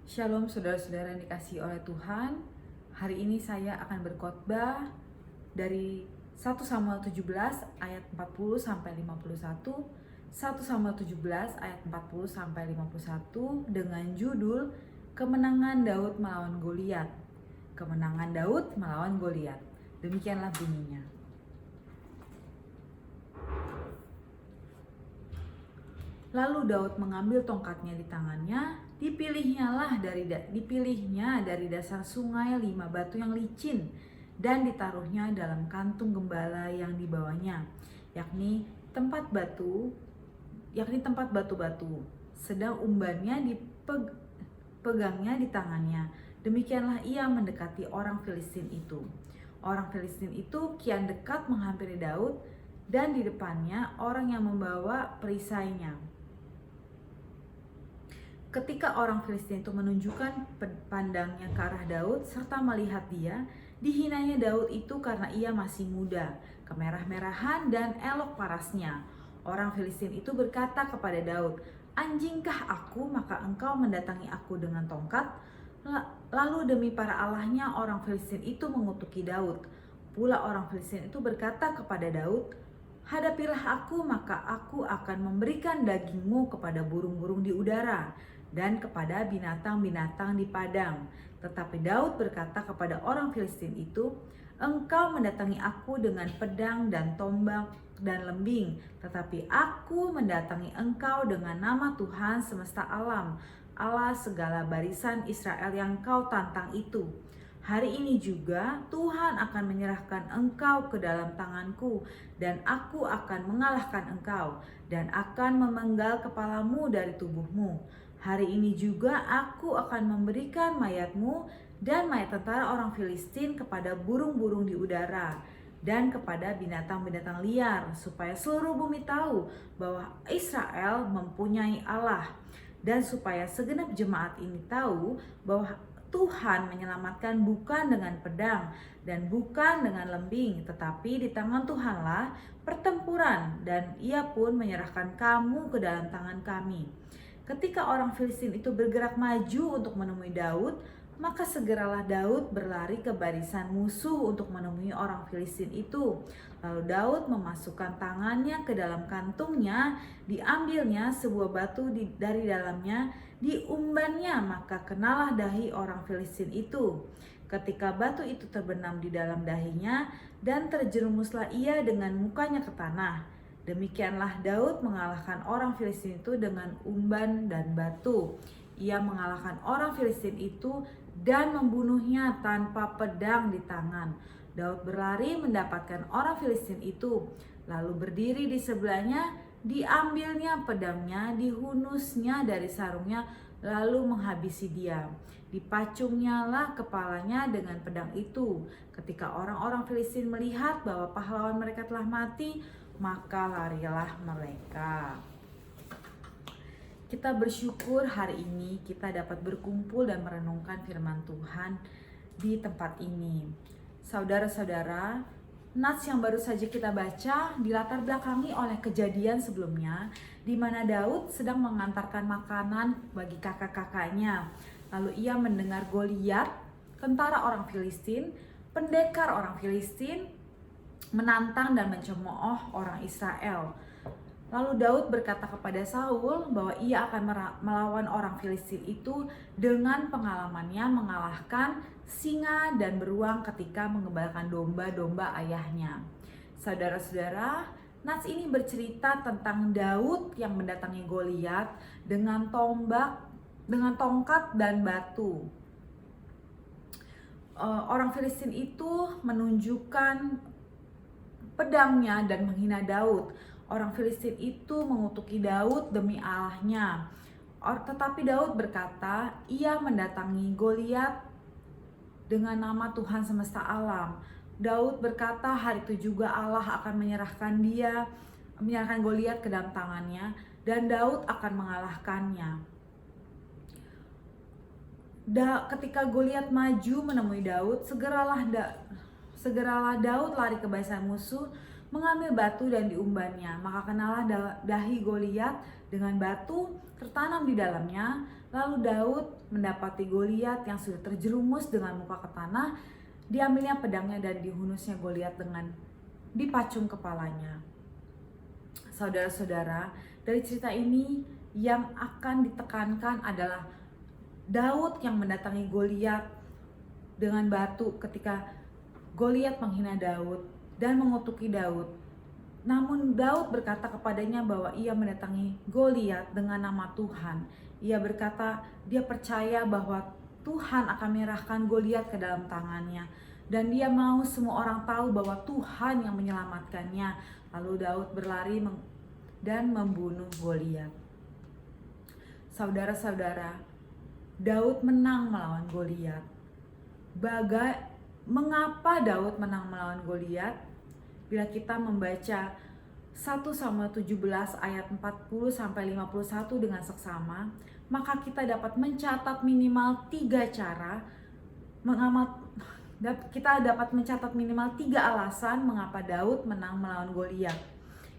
Shalom saudara-saudara yang dikasihi oleh Tuhan. Hari ini saya akan berkhotbah dari 1 Samuel 17 ayat 40 sampai 51, 1 Samuel 17 ayat 40 sampai 51 dengan judul Kemenangan Daud melawan Goliat. Kemenangan Daud melawan Goliat. Demikianlah bunyinya. Lalu Daud mengambil tongkatnya di tangannya, dipilihnya dari dasar sungai 5 batu yang licin dan ditaruhnya dalam kantung gembala yang dibawanya, yakni tempat batu-batu, sedang umbannya dipegangnya di tangannya. Demikianlah ia mendekati orang Filistin itu. Orang Filistin itu kian dekat menghampiri Daud, dan di depannya orang yang membawa perisainya. Ketika orang Filistin itu menunjukkan pandangnya ke arah Daud serta melihat dia, dihinanya Daud itu karena ia masih muda, kemerah-merahan dan elok parasnya. Orang Filistin itu berkata kepada Daud, "Anjingkah aku, maka engkau mendatangi aku dengan tongkat?" Lalu demi para allahnya orang Filistin itu mengutuki Daud. Pula orang Filistin itu berkata kepada Daud, "Hadapilah aku, maka aku akan memberikan dagingmu kepada burung-burung di udara dan kepada binatang-binatang di padang." Tetapi Daud berkata kepada orang Filistin itu, "Engkau mendatangi aku dengan pedang dan tombak dan lembing, tetapi aku mendatangi engkau dengan nama Tuhan semesta alam, Allah segala barisan Israel yang kau tantang itu. Hari ini juga Tuhan akan menyerahkan engkau ke dalam tanganku, dan aku akan mengalahkan engkau dan akan memenggal kepalamu dari tubuhmu. Hari ini juga aku akan memberikan mayatmu dan mayat tentara orang Filistin kepada burung-burung di udara dan kepada binatang-binatang liar, supaya seluruh bumi tahu bahwa Israel mempunyai Allah, dan supaya segenap jemaat ini tahu bahwa Tuhan menyelamatkan bukan dengan pedang dan bukan dengan lembing, tetapi di tangan Tuhanlah pertempuran, dan ia pun menyerahkan kamu ke dalam tangan kami." Ketika orang Filistin itu bergerak maju untuk menemui Daud, maka segeralah Daud berlari ke barisan musuh untuk menemui orang Filistin itu. Lalu Daud memasukkan tangannya ke dalam kantungnya, diambilnya sebuah batu dari dalamnya, diumbannya, maka kenalah dahi orang Filistin itu. Ketika batu itu terbenam di dalam dahinya, dan terjerumuslah ia dengan mukanya ke tanah. Demikianlah Daud mengalahkan orang Filistin itu dengan umban dan batu. Ia mengalahkan orang Filistin itu dan membunuhnya tanpa pedang di tangan. Daud berlari mendapatkan orang Filistin itu, lalu berdiri di sebelahnya, diambilnya pedangnya, dihunusnya dari sarungnya, lalu menghabisi dia. Dipacungnya lah kepalanya dengan pedang itu. Ketika orang-orang Filistin melihat bahwa pahlawan mereka telah mati, maka larilah mereka. Kita bersyukur hari ini kita dapat berkumpul dan merenungkan firman Tuhan di tempat ini. Saudara-saudara, nats yang baru saja kita baca dilatar belakangi oleh kejadian sebelumnya, di mana Daud sedang mengantarkan makanan bagi kakak-kakaknya. Lalu ia mendengar Goliat, tentara orang Filistin, pendekar orang Filistin, menantang dan mencemooh orang Israel. Lalu Daud berkata kepada Saul bahwa ia akan melawan orang Filistin itu dengan pengalamannya mengalahkan singa dan beruang ketika mengembalakan domba-domba ayahnya. Saudara-saudara, nats ini bercerita tentang Daud yang mendatangi Goliat dengan tongkat dan batu. Orang Filistin itu menunjukkan pedangnya dan menghina Daud. Orang Filistin itu mengutuki Daud demi Allahnya. Tetapi Daud berkata, ia mendatangi Goliat dengan nama Tuhan semesta alam. Daud berkata hari itu juga Allah akan menyerahkan Goliat ke dalam tangannya, dan Daud akan mengalahkannya. Ketika Goliat maju menemui Daud, segeralah Daud lari ke barisan musuh, mengambil batu dan diumbannya. Maka kenalah dahi Goliat dengan batu tertanam di dalamnya. Lalu Daud mendapati Goliat yang sudah terjerumus dengan muka ke tanah. Diambilnya pedangnya dan dihunusnya Goliat dengan dipacung kepalanya. Saudara-saudara, dari cerita ini yang akan ditekankan adalah Daud yang mendatangi Goliat dengan batu ketika Goliat menghina Daud dan mengutuki Daud. Namun Daud berkata kepadanya bahwa ia mendatangi Goliat dengan nama Tuhan. Ia berkata dia percaya bahwa Tuhan akan menyerahkan Goliat ke dalam tangannya. Dan dia mau semua orang tahu bahwa Tuhan yang menyelamatkannya. Lalu Daud berlari dan membunuh Goliat. Saudara-saudara, Daud menang melawan Goliat. Mengapa Daud menang melawan Goliat? Bila kita membaca 1 Samuel 17 ayat 40 sampai 51 dengan seksama, maka kita dapat mencatat minimal 3 cara kita dapat mencatat minimal 3 alasan mengapa Daud menang melawan Goliat.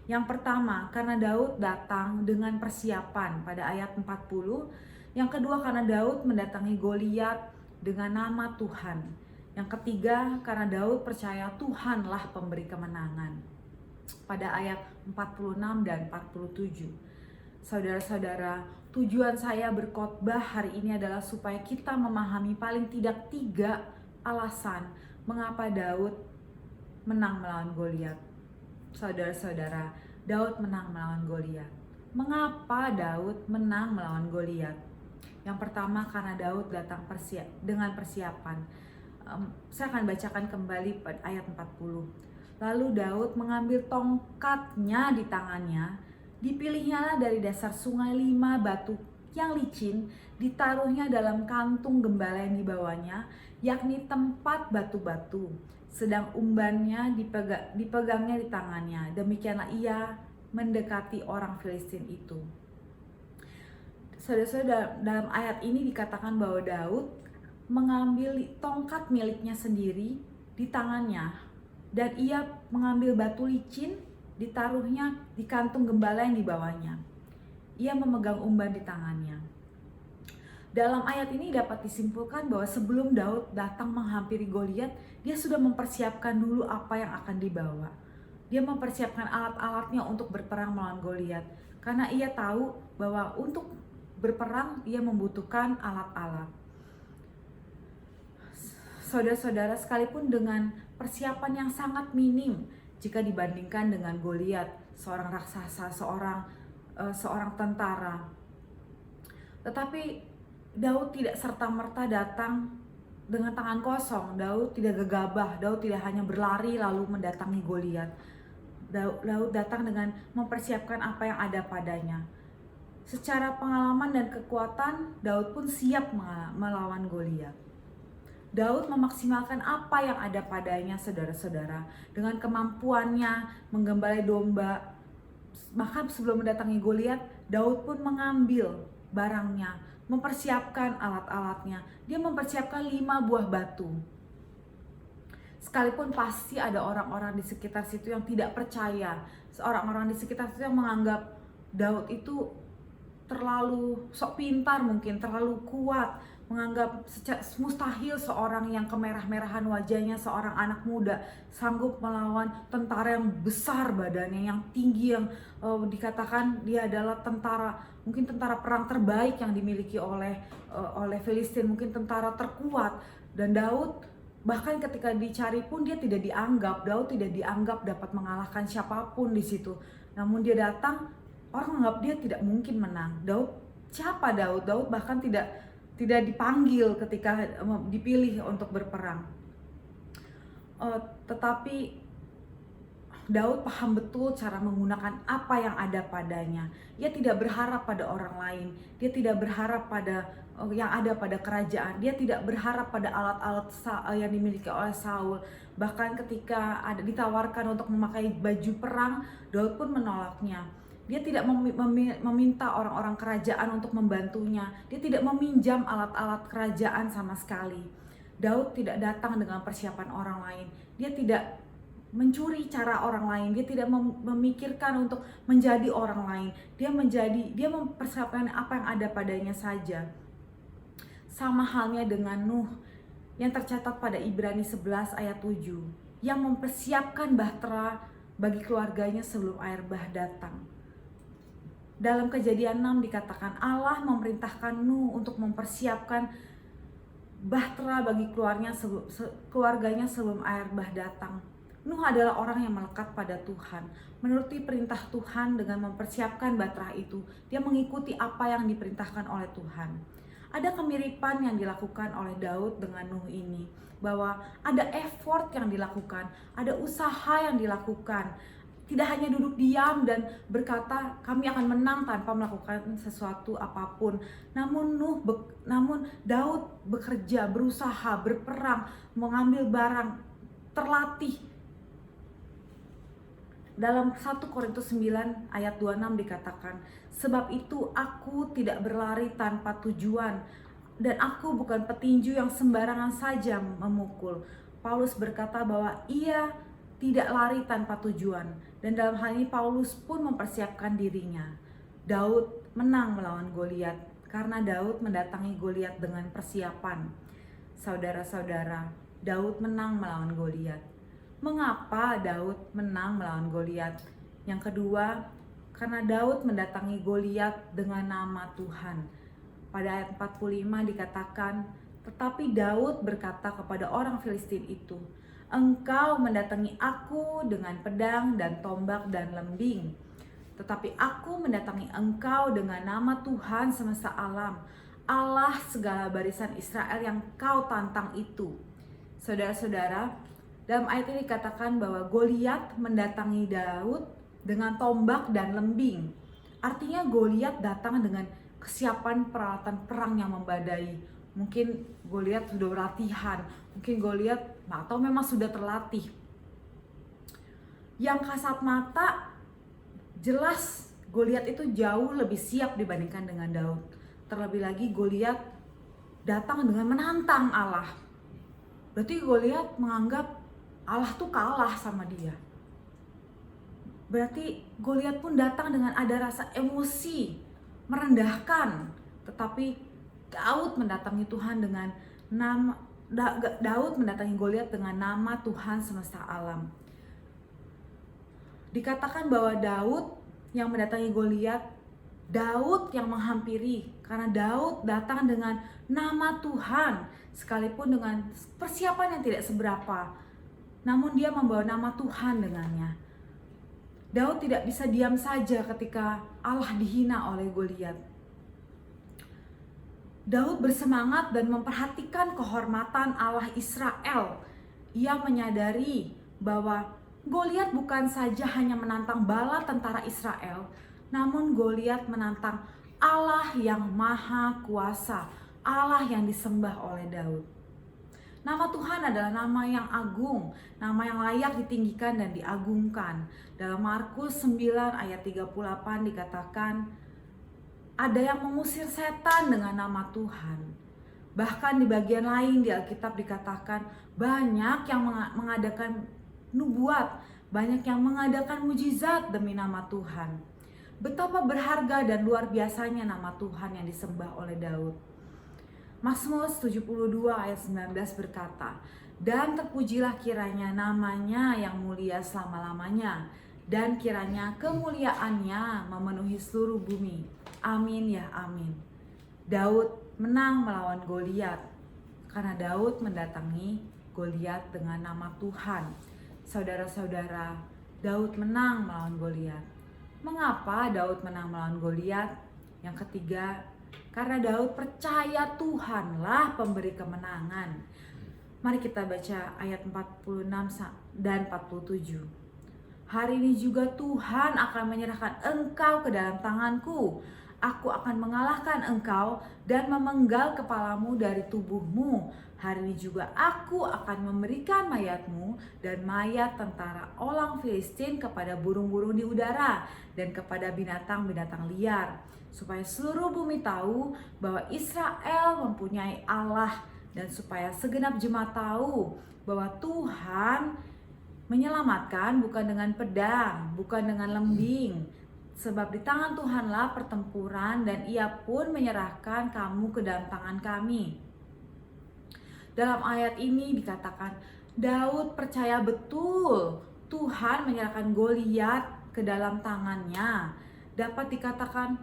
Yang pertama, karena Daud datang dengan persiapan pada ayat 40. Yang kedua, karena Daud mendatangi Goliat dengan nama Tuhan. Yang ketiga, karena Daud percaya Tuhanlah pemberi kemenangan. Pada ayat 46 dan 47. Saudara-saudara, tujuan saya berkhotbah hari ini adalah supaya kita memahami paling tidak 3 alasan mengapa Daud menang melawan Goliat. Saudara-saudara, Daud menang melawan Goliat. Mengapa Daud menang melawan Goliat? Yang pertama, karena Daud datang dengan persiapan. Saya akan bacakan kembali pada ayat 40. Lalu Daud mengambil tongkatnya di tangannya, dipilihnya dari dasar sungai 5 batu yang licin, ditaruhnya dalam kantung gembala yang dibawanya, yakni tempat batu-batu. Sedang umbannya dipegangnya di tangannya. Demikianlah ia mendekati orang Filistin itu. Saudara-saudara, dalam ayat ini dikatakan bahwa Daud mengambil tongkat miliknya sendiri di tangannya, dan ia mengambil batu licin, ditaruhnya di kantung gembala yang dibawanya. Ia memegang umban di tangannya. Dalam ayat ini dapat disimpulkan bahwa sebelum Daud datang menghampiri Goliat, dia sudah mempersiapkan dulu apa yang akan dibawa. Dia mempersiapkan alat-alatnya untuk berperang melawan Goliat, karena ia tahu bahwa untuk berperang ia membutuhkan alat-alat. Saudara-saudara, sekalipun dengan persiapan yang sangat minim jika dibandingkan dengan Goliat, seorang raksasa, seorang tentara, tetapi Daud tidak serta-merta datang dengan tangan kosong. Daud tidak gegabah. Daud tidak hanya berlari lalu mendatangi Goliat. Daud datang dengan mempersiapkan apa yang ada padanya. Secara pengalaman dan kekuatan, Daud pun siap melawan Goliat. Daud memaksimalkan apa yang ada padanya, saudara-saudara, dengan kemampuannya menggembalai domba. Maka sebelum mendatangi Goliat, Daud pun mengambil barangnya, mempersiapkan alat-alatnya. Dia mempersiapkan 5 buah batu. Sekalipun pasti ada orang-orang di sekitar situ yang tidak percaya. Orang-orang di sekitar situ yang menganggap Daud itu terlalu sok pintar, mungkin terlalu kuat, menganggap mustahil seorang yang kemerah-merahan wajahnya, seorang anak muda sanggup melawan tentara yang besar badannya, yang tinggi, yang dikatakan dia adalah tentara, mungkin tentara perang terbaik yang dimiliki oleh Filistin, mungkin tentara terkuat. Dan Daud bahkan ketika dicari pun dia tidak dianggap, Daud tidak dianggap dapat mengalahkan siapapun di situ. Namun dia datang, orang menganggap dia tidak mungkin menang. Siapa Daud? Daud bahkan tidak dipanggil ketika dipilih untuk berperang. Tetapi Daud paham betul cara menggunakan apa yang ada padanya. Dia tidak berharap pada orang lain. Dia tidak berharap pada yang ada pada kerajaan. Dia tidak berharap pada alat-alat yang dimiliki oleh Saul. Bahkan ketika ditawarkan untuk memakai baju perang, Daud pun menolaknya. Dia tidak meminta orang-orang kerajaan untuk membantunya. Dia tidak meminjam alat-alat kerajaan sama sekali. Daud tidak datang dengan persiapan orang lain. Dia tidak mencuri cara orang lain. Dia tidak memikirkan untuk menjadi orang lain. Dia mempersiapkan apa yang ada padanya saja. Sama halnya dengan Nuh yang tercatat pada Ibrani 11 ayat 7, yang mempersiapkan bahtera bagi keluarganya sebelum air bah datang. Dalam Kejadian 6 dikatakan Allah memerintahkan Nuh untuk mempersiapkan bahtera bagi keluarganya sebelum air bah datang. Nuh adalah orang yang melekat pada Tuhan, menuruti perintah Tuhan dengan mempersiapkan bahtera itu. Dia mengikuti apa yang diperintahkan oleh Tuhan. Ada kemiripan yang dilakukan oleh Daud dengan Nuh ini, bahwa ada effort yang dilakukan, ada usaha yang dilakukan. Tidak hanya duduk diam dan berkata kami akan menang tanpa melakukan sesuatu apapun. Namun Daud bekerja, berusaha, berperang, mengambil barang, terlatih. Dalam 1 Korintus 9 ayat 26 dikatakan, sebab itu aku tidak berlari tanpa tujuan, dan aku bukan petinju yang sembarangan saja memukul. Paulus berkata bahwa ia tidak lari tanpa tujuan, dan dalam hal ini Paulus pun mempersiapkan dirinya. Daud menang melawan Goliat karena Daud mendatangi Goliat dengan persiapan. Saudara-saudara, Daud menang melawan Goliat. Mengapa Daud menang melawan Goliat? Yang kedua, karena Daud mendatangi Goliat dengan nama Tuhan. Pada ayat 45 dikatakan, tetapi Daud berkata kepada orang Filistin itu, engkau mendatangi aku dengan pedang dan tombak dan lembing, tetapi aku mendatangi engkau dengan nama Tuhan semesta alam, Allah segala barisan Israel yang kau tantang itu. Saudara-saudara, dalam ayat ini dikatakan bahwa Goliat mendatangi Daud dengan tombak dan lembing. Artinya Goliat datang dengan kesiapan peralatan perang yang membadai. Mungkin Goliat sudah berlatihan, mungkin Goliat atau memang sudah terlatih. Yang kasat mata jelas Goliat itu jauh lebih siap dibandingkan dengan Daud. Terlebih lagi Goliat datang dengan menantang Allah. Berarti Goliat menganggap Allah tuh kalah sama dia. Berarti Goliat pun datang dengan ada rasa emosi, merendahkan. Tetapi Daud mendatangi Tuhan dengan Daud mendatangi Goliat dengan nama Tuhan semesta alam. Dikatakan bahwa Daud yang mendatangi Goliat, Daud yang menghampiri, karena Daud datang dengan nama Tuhan, sekalipun dengan persiapan yang tidak seberapa, namun dia membawa nama Tuhan dengannya. Daud tidak bisa diam saja ketika Allah dihina oleh Goliat. Daud bersemangat dan memperhatikan kehormatan Allah Israel. Ia menyadari bahwa Goliat bukan saja hanya menantang bala tentara Israel, namun Goliat menantang Allah yang maha kuasa, Allah yang disembah oleh Daud. Nama Tuhan adalah nama yang agung, nama yang layak ditinggikan dan diagungkan. Dalam Markus 9 ayat 38 dikatakan, ada yang mengusir setan dengan nama Tuhan. Bahkan di bagian lain di Alkitab dikatakan banyak yang mengadakan nubuat, banyak yang mengadakan mujizat demi nama Tuhan. Betapa berharga dan luar biasanya nama Tuhan yang disembah oleh Daud. Mazmur 72 ayat 19 berkata, dan terpujilah kiranya namanya yang mulia selama-lamanya, dan kiranya kemuliaannya memenuhi seluruh bumi. Amin ya amin. Daud menang melawan Goliat karena Daud mendatangi Goliat dengan nama Tuhan. Saudara-saudara, Daud menang melawan Goliat. Mengapa Daud menang melawan Goliat? Yang ketiga, karena Daud percaya Tuhanlah pemberi kemenangan. Mari kita baca ayat 46 dan 47. Hari ini juga Tuhan akan menyerahkan engkau ke dalam tanganku. Aku akan mengalahkan engkau dan memenggal kepalamu dari tubuhmu. Hari ini juga aku akan memberikan mayatmu dan mayat tentara orang Filistin kepada burung-burung di udara dan kepada binatang-binatang liar, supaya seluruh bumi tahu bahwa Israel mempunyai Allah, dan supaya segenap jemaat tahu bahwa Tuhan menyelamatkan bukan dengan pedang, bukan dengan lembing, Sebab di tangan Tuhanlah pertempuran dan Ia pun menyerahkan kamu ke dalam tangan kami. Dalam ayat ini dikatakan Daud percaya betul Tuhan menyerahkan Goliat ke dalam tangannya. Dapat dikatakan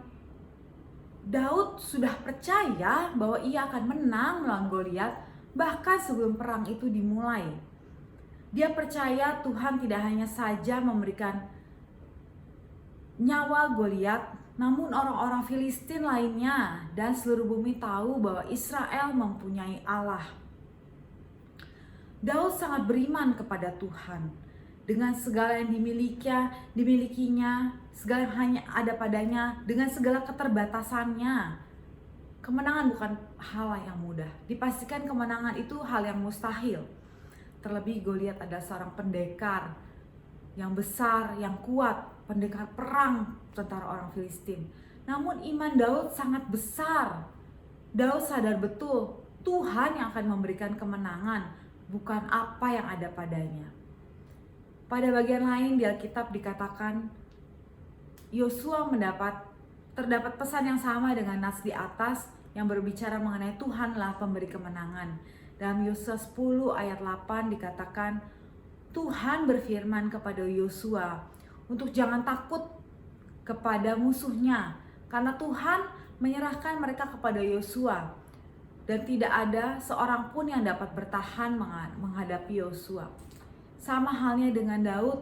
Daud sudah percaya bahwa ia akan menang melawan Goliat bahkan sebelum perang itu dimulai. Dia percaya Tuhan tidak hanya saja memberikan nyawa Goliat, namun orang-orang Filistin lainnya dan seluruh bumi tahu bahwa Israel mempunyai Allah. Daud sangat beriman kepada Tuhan. Dengan segala yang dimilikinya, segala yang hanya ada padanya, dengan segala keterbatasannya. Kemenangan bukan hal yang mudah. Dipastikan kemenangan itu hal yang mustahil. Terlebih Goliat adalah seorang pendekar yang besar, yang kuat, pendekar perang tentara orang Filistin. Namun iman Daud sangat besar. Daud sadar betul Tuhan yang akan memberikan kemenangan, bukan apa yang ada padanya. Pada bagian lain di Alkitab dikatakan Yosua terdapat pesan yang sama dengan nas di atas yang berbicara mengenai Tuhanlah pemberi kemenangan. Dalam Yosua 10 ayat 8 dikatakan Tuhan berfirman kepada Yosua untuk jangan takut kepada musuhnya, karena Tuhan menyerahkan mereka kepada Yosua dan tidak ada seorang pun yang dapat bertahan menghadapi Yosua. Sama halnya dengan Daud,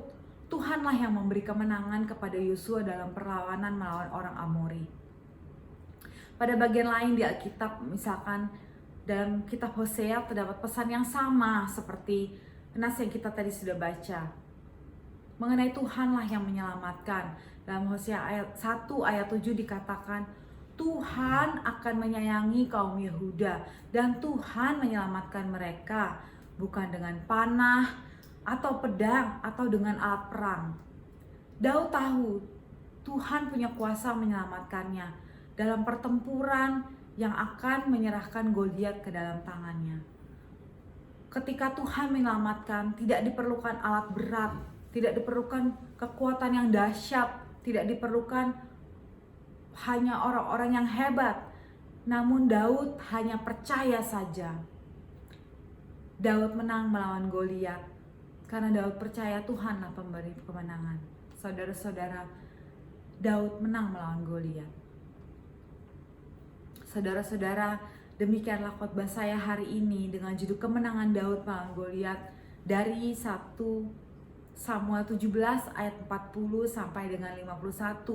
Tuhanlah yang memberi kemenangan kepada Yosua dalam perlawanan melawan orang Amori. Pada bagian lain di Alkitab, misalkan dalam kitab Hosea terdapat pesan yang sama seperti nas yang kita tadi sudah baca. Mengenai Tuhanlah yang menyelamatkan. Dalam Hosea ayat 1 ayat 7 dikatakan, Tuhan akan menyayangi kaum Yehuda dan Tuhan menyelamatkan mereka bukan dengan panah atau pedang atau dengan alat perang. Daud tahu Tuhan punya kuasa menyelamatkannya dalam pertempuran yang akan menyerahkan Goliat ke dalam tangannya. Ketika Tuhan menyelamatkan, tidak diperlukan alat berat, tidak diperlukan kekuatan yang dahsyat, tidak diperlukan hanya orang-orang yang hebat. Namun Daud hanya percaya saja. Daud menang melawan Goliat karena Daud percaya Tuhanlah pemberi kemenangan. Saudara-saudara, Daud menang melawan Goliat. Saudara-saudara, demikianlah khotbah saya hari ini dengan judul kemenangan Daud melawan Goliat dari 1 Samuel 17 ayat 40 sampai dengan 51.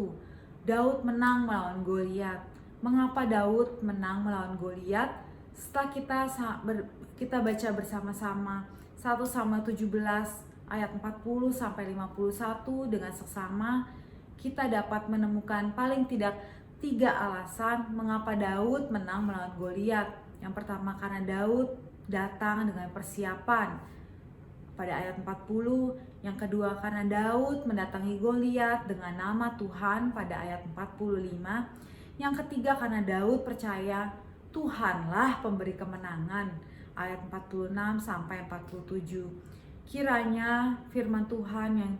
Daud menang melawan Goliat. Mengapa Daud menang melawan Goliat? Setelah kita baca bersama-sama 1 Samuel 17 ayat 40 sampai 51 dengan seksama, kita dapat menemukan paling tidak 3 alasan mengapa Daud menang melawan Goliat. Yang pertama, karena Daud datang dengan persiapan pada ayat 40. Yang kedua, karena Daud mendatangi Goliat dengan nama Tuhan pada ayat 45. Yang ketiga, karena Daud percaya Tuhanlah pemberi kemenangan ayat 46 sampai 47. Kiranya firman Tuhan yang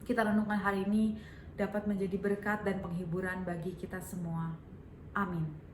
kita renungkan hari ini dapat menjadi berkat dan penghiburan bagi kita semua. Amin.